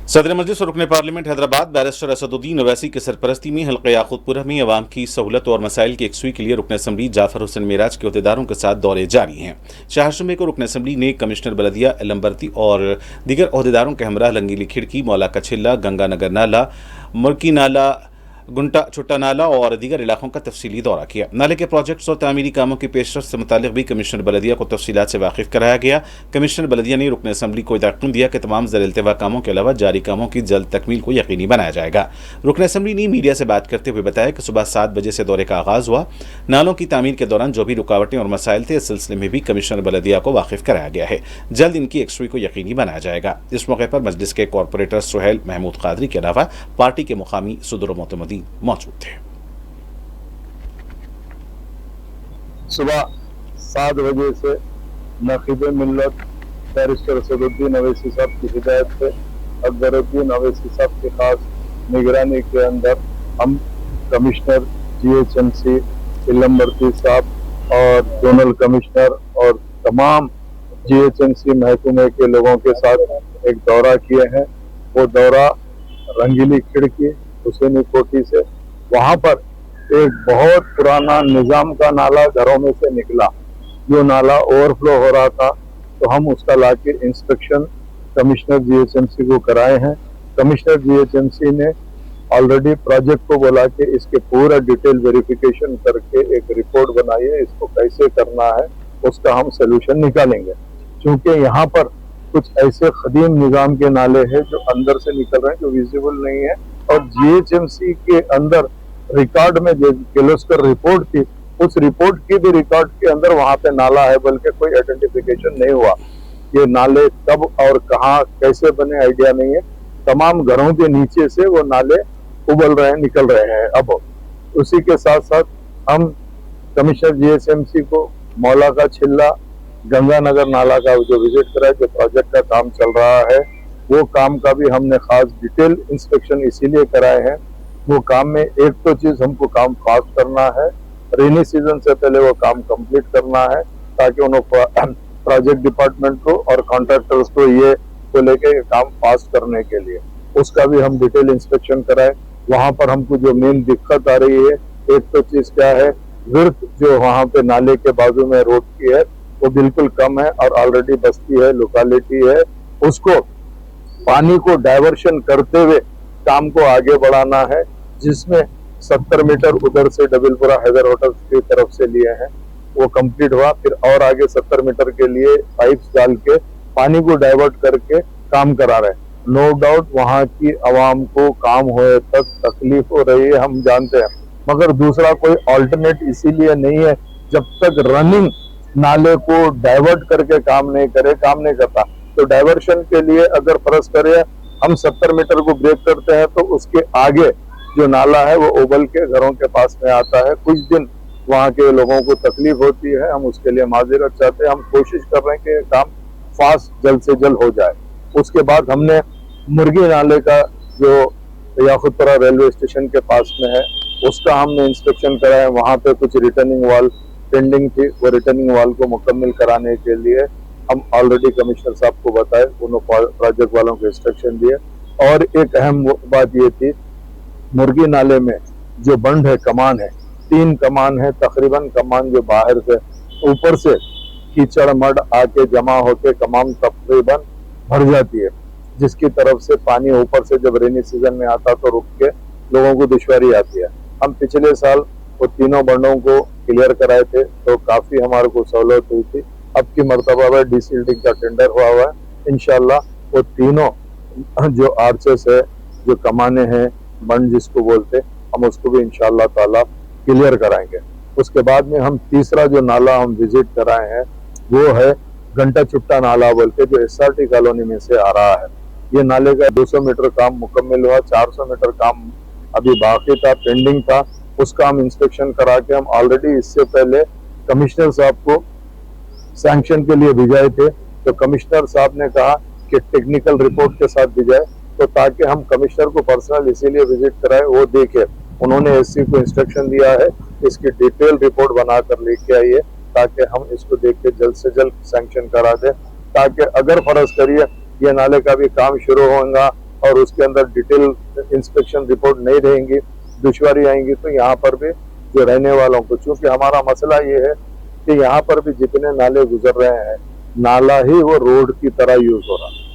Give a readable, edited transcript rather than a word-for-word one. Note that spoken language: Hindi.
सदर मजलिस और रुकन पार्लियामेंट हैदराबाद बैरिस्टर असदुद्दीन अवैसी की सरपरस्ती में हल्का याकूतपुरा में अवाम की सहूलत और मसाइल की यकसुई के लिए रुकन असम्बली जाफर हुसैन मेराज के अहदेदारों के साथ दौरे जारी हैं। शाहशुमे को रुकन असम्बली ने कमिश्नर बलदिया एलम्बरती और दीगर अहदेदारों के हमरा लंगीली खिड़की, मौला का छिल्ला, गंगा नगर नाला, मुर्की नाला, गुंटा छुट्टा नाला और दीगर इलाकों का तफसीली दौरा किया। नाले के प्रोजेक्ट्स और तामीरी कामों की पेशरफ से मुतालिक भी कमिश्नर बलदिया को तफसीलात से वाकिफ कराया गया। कमिश्नर बलदिया ने रुकन असम्बली को यकीन दिया कि तमाम ज़र-ए-इल्तिवा कामों के अलावा जारी कामों की जल्द तकमील को यकीनी बनाया जाएगा। रुकन असम्बली ने मीडिया से बात करते हुए बताया कि सुबह 7 बजे से दौरे का आगाज़ हुआ। नालों की तामीर के दौरान जो भी रुकावटें और मसाइल थे, इस सिलसिले में भी कमिश्नर बलदिया को वाकिफ कराया गया है। जल्द इनकी यकसुई को यकीनी बनाया जाएगा। इस मौके पर मजलिस के कॉरपोरेटर सुहेल महमूद कादरी के अलावा पार्टी के मुकामी सदर व मोतमदीन मौजूद थे। सुबह 7 बजे से नक़ीब मिल्लत बैरिस्टर असदुद्दीन अवैसी साहब की हिदायत से अकबरुद्दीन अवैसी साहब की खास निगरानी के अंदर हम कमिश्नर GHMC इलम्बरती साहब और जोनल कमिश्नर और तमाम GHMC महकमे के लोगों के साथ एक दौरा किए हैं। वो दौरा रंगीली खिड़की हुसैनी कोठी से, वहाँ पर एक बहुत पुराना निजाम का नाला घरों में से निकला, जो नाला ओवरफ्लो हो रहा था, तो हम उसका लाके इंस्पेक्शन कमिश्नर GHMC को कराए हैं। कमिश्नर GHMC ने ऑलरेडी प्रोजेक्ट को बोला कि इसके पूरा डिटेल वेरिफिकेशन करके एक रिपोर्ट बनाई है, इसको कैसे करना है उसका हम सोल्यूशन निकालेंगे। क्योंकि यहाँ पर कुछ ऐसे कदीम निजाम के नाले हैं जो अंदर से निकल रहे हैं, जो विजिबल नहीं है, और GHMC के अंदर रिकॉर्ड में जो किर्लोस्कर रिपोर्ट थी, उस रिपोर्ट की भी रिकॉर्ड के अंदर वहां पे नाला है, बल्कि कोई आइडेंटिफिकेशन नहीं हुआ। ये नाले कब और कहां कैसे बने आइडिया नहीं है। तमाम घरों के नीचे से वो नाले उबल रहे हैं, निकल रहे हैं। अब उसी के साथ साथ हम कमिश्नर GHMC को मौला का छिल्ला, गंगानगर नाला का जो विजिट करा, जो प्रोजेक्ट का काम चल रहा है, वो काम का भी हमने खास डिटेल इंस्पेक्शन इसीलिए कराए हैं। वो काम में एक तो चीज हमको काम फास्ट करना है, रेनी सीजन से पहले वो काम कंप्लीट करना है, ताकि उन्होंने प्रोजेक्ट डिपार्टमेंट को और कॉन्ट्रैक्टर्स को ये को लेके काम फास्ट करने के लिए उसका भी हम डिटेल इंस्पेक्शन कराए। वहां पर हमको जो मेन दिक्कत आ रही है, एक तो चीज क्या है, विर्थ जो वहां पे नाले के बाजू में रोड की है वो बिल्कुल कम है और ऑलरेडी बस्ती है, लोकेलिटी है, उसको पानी को डाइवर्शन करते हुए काम को आगे बढ़ाना है, जिसमें 70 मीटर उधर से डबिलपुरा हैदर होटल की तरफ से लिए हैं, वो कंप्लीट हुआ। फिर और आगे 70 मीटर के लिए पाइप्स डाल के पानी को डाइवर्ट करके काम करा रहे हैं। नो डाउट वहाँ की आवाम को काम होए तक तकलीफ हो रही है, हम जानते हैं, मगर दूसरा कोई ऑल्टरनेट इसीलिए नहीं है। जब तक रनिंग नाले को डाइवर्ट करके काम नहीं करता, तो डाइवर्शन के लिए अगर फर्ज करे हम 70 मीटर को ब्रेक करते हैं, तो उसके आगे जो नाला है वो उबल के घरों के पास में आता है। कुछ दिन वहाँ के लोगों को तकलीफ होती है, हम उसके लिए माजरत चाहते हैं। हम कोशिश कर रहे हैं कि काम फास्ट जल्द से जल्द हो जाए। उसके बाद हमने मुर्गी नाले का जो याकूतपुरा रेलवे स्टेशन के पास में है, उसका हमने इंस्पेक्शन कराया। वहाँ पे कुछ रिटर्निंग वॉल पेंडिंग थी, वो रिटर्निंग वॉल को मुकम्मल कराने के लिए हम ऑलरेडी कमिश्नर साहब को बताए, उन्होंने प्रोजेक्ट वालों को इंस्ट्रक्शन दिए। और एक अहम बात ये थी, मुर्गी नाले में जो बंद है, कमान है, 3 कमान है तकरीबन। कमान जो बाहर से ऊपर से कीचड़ मड आके जमा होके कमान तकरीबन भर जाती है, जिसकी तरफ से पानी ऊपर से जब रेनी सीजन में आता तो रुक के लोगों को दुश्वारी आती है। हम पिछले साल वो तीनों बंडों को क्लियर कराए थे, तो काफी हमारे को सहूलत हुई थी। अब की मरतबा डीसिल्टिंग का टेंडर हुआ है, इंशाल्लाह वो तीनों जो आर्चेस है, जो कमाने हैं, बंड जिसको बोलते, हम उसको भी इंशाअल्लाह ताला क्लियर कराएंगे। उसके बाद में हम तीसरा जो नाला हम विजिट कराए हैं वो है घंटा चुट्टा नाला बोल के, जो SRT कॉलोनी में से आ रहा है। ये नाले का 200 मीटर काम मुकम्मल हुआ, 400 मीटर काम अभी बाकी था, पेंडिंग था। उसका हम इंस्पेक्शन करा के हम ऑलरेडी इससे पहले कमिश्नर साहब को सैंक्शन के लिए भिजाए थे, तो कमिश्नर साहब ने कहा कि टेक्निकल रिपोर्ट के साथ भिजाए, तो ताकि हम कमिश्नर को पर्सनल इसीलिए विजिट कराए, वो देखे। उन्होंने SC को इंस्ट्रक्शन दिया है इसकी डिटेल रिपोर्ट बनाकर लेके आइए, ताकि हम इसको देख के जल्द से जल्द सैंक्शन करा दें, ताकि अगर फर्ज करिए ये नाले का भी काम शुरू होगा और उसके अंदर डिटेल इंस्पेक्शन रिपोर्ट नहीं रहेंगी, दुश्वारी आएंगी, तो यहाँ पर भी जो रहने वालों को, चूंकि हमारा मसला ये है कि यहाँ पर भी जितने नाले गुजर रहे हैं, नाला ही वो रोड की तरह यूज हो रहा है।